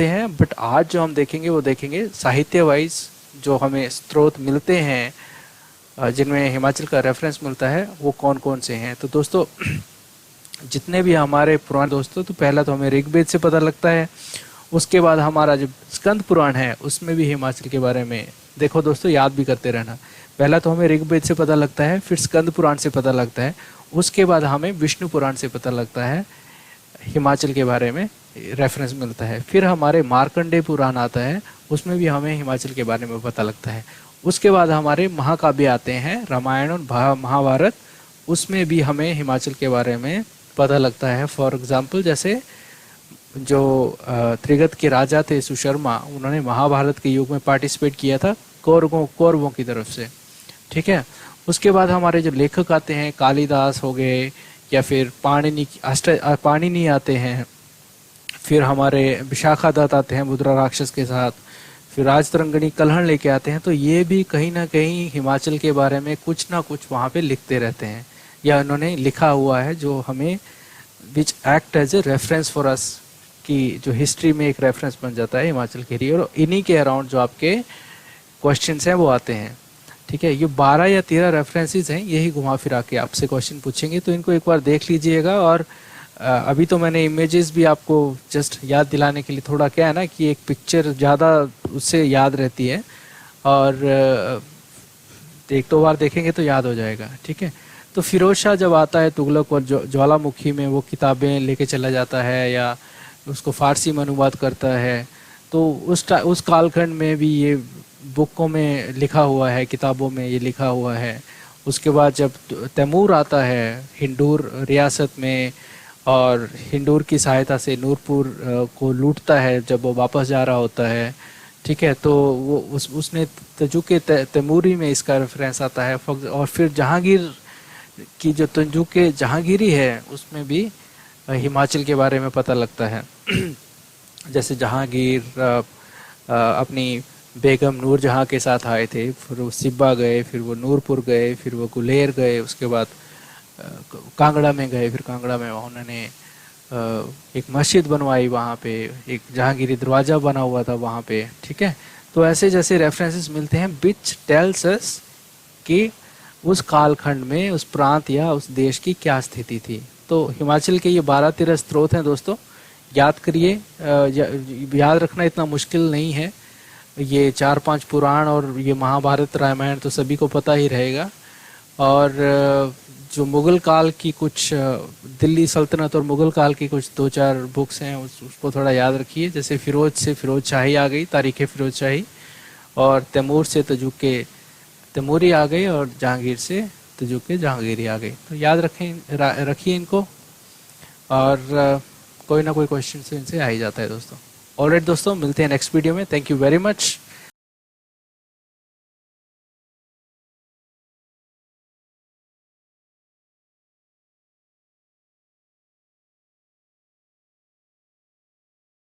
हैं, बट आज जो हम देखेंगे वो देखेंगे साहित्य वाइज जो हमें स्रोत मिलते हैं, जिनमें हिमाचल का रेफरेंस मिलता है, वो कौन कौन से हैं। तो दोस्तों जितने भी हमारे पुराण दोस्तों, तो पहला तो हमें ऋग्वेद से पता लगता है। उसके बाद हमारा जो स्कंद पुराण है उसमें भी हिमाचल के बारे में, देखो दोस्तों याद भी करते रहना, पहला तो हमें ऋग्वेद से पता लगता है, फिर स्कंद पुराण से पता लगता है, उसके बाद हमें विष्णु पुराण से पता लगता है, हिमाचल के बारे में रेफरेंस मिलता है। फिर हमारे मार्कंडेय पुराण आता है, उसमें भी हमें हिमाचल के बारे में पता लगता है। उसके बाद हमारे महाकाव्य आते हैं, रामायण और महाभारत, उसमें भी हमें हिमाचल के बारे में पता लगता है। फॉर एग्जाम्पल जैसे जो त्रिगत के राजा थे सुशर्मा, उन्होंने महाभारत के युग में पार्टिसिपेट किया था कौरवों की तरफ से, ठीक है। उसके बाद हमारे जो लेखक आते हैं, कालिदास हो गए, या फिर पाणिनि आते हैं, फिर हमारे विशाखा दत्त आते हैं मुद्रा राक्षस के साथ, फिर राजतरंगिणी कल्हण लेके आते हैं। तो ये भी कहीं ना कहीं हिमाचल के बारे में कुछ ना कुछ वहाँ पे लिखते रहते हैं, या उन्होंने लिखा हुआ है जो हमें which act as a reference for us, कि जो हिस्ट्री में एक रेफरेंस बन जाता है हिमाचल के लिए। और इन्हीं के अराउंड जो आपके क्वेश्चंस हैं वो आते हैं, ठीक है। ये 12 या 13 रेफरेंसेस हैं, यही घुमा फिरा के आपसे क्वेश्चन पूछेंगे, तो इनको एक बार देख लीजिएगा। और अभी तो मैंने इमेजेस भी आपको जस्ट याद दिलाने के लिए, थोड़ा क्या है ना कि एक पिक्चर ज़्यादा उससे याद रहती है, और एक दो बार देखेंगे तो याद हो जाएगा, ठीक है। तो फिरोज शाह जब आता है तुगलक और ज्वालामुखी में, वो किताबें लेके चला जाता है या उसको फारसी में अनुवाद करता है, तो उस कालखंड में भी ये बुकों में लिखा हुआ है, किताबों में ये लिखा हुआ है। उसके बाद जब तैमूर आता है हिंदूर रियासत में, और हिंदूर की सहायता से नूरपुर को लूटता है जब वो वापस जा रहा होता है, ठीक है, तो वो उसने तंजुके तैमूरी में इसका रेफरेंस आता है। और फिर जहांगीर की जो तंजुके जहांगीरी है उसमें भी हिमाचल के बारे में पता लगता है। जैसे जहांगीर अपनी बेगम नूरजहां के साथ आए थे, फिर वो सिब्बा गए, फिर वो नूरपुर गए, फिर वो गुलेर गए, उसके बाद कांगड़ा में गए, फिर कांगड़ा में उन्होंने एक मस्जिद बनवाई, वहाँ पे एक जहांगीरी दरवाज़ा बना हुआ था वहाँ पे, ठीक है। तो ऐसे जैसे रेफरेंसेस मिलते हैं विच टेल्स अस कि उस कालखंड में उस प्रांत या उस देश की क्या स्थिति थी। तो हिमाचल के ये 12-13 स्रोत हैं दोस्तों, याद करिए। याद रखना इतना मुश्किल नहीं है, ये 4-5 पुराण और ये महाभारत रामायण तो सभी को पता ही रहेगा। और जो मुग़ल काल की कुछ, दिल्ली सल्तनत और मुग़ल काल की कुछ 2-4 बुक्स हैं, उसको थोड़ा याद रखिए। जैसे फिरोज से फिरोज शाही आ गई, तारीख़ फिरोज शाही, और तैमूर से तजुके तैमूरी आ गई, और जहांगीर से तजुके जहांगीरी आ गई। तो याद रखिए इनको, और कोई ना कोई क्वेश्चन से इनसे आ ही जाता है दोस्तों। ऑलराइट दोस्तों, मिलते हैं नेक्स्ट वीडियो में। Thank you very much.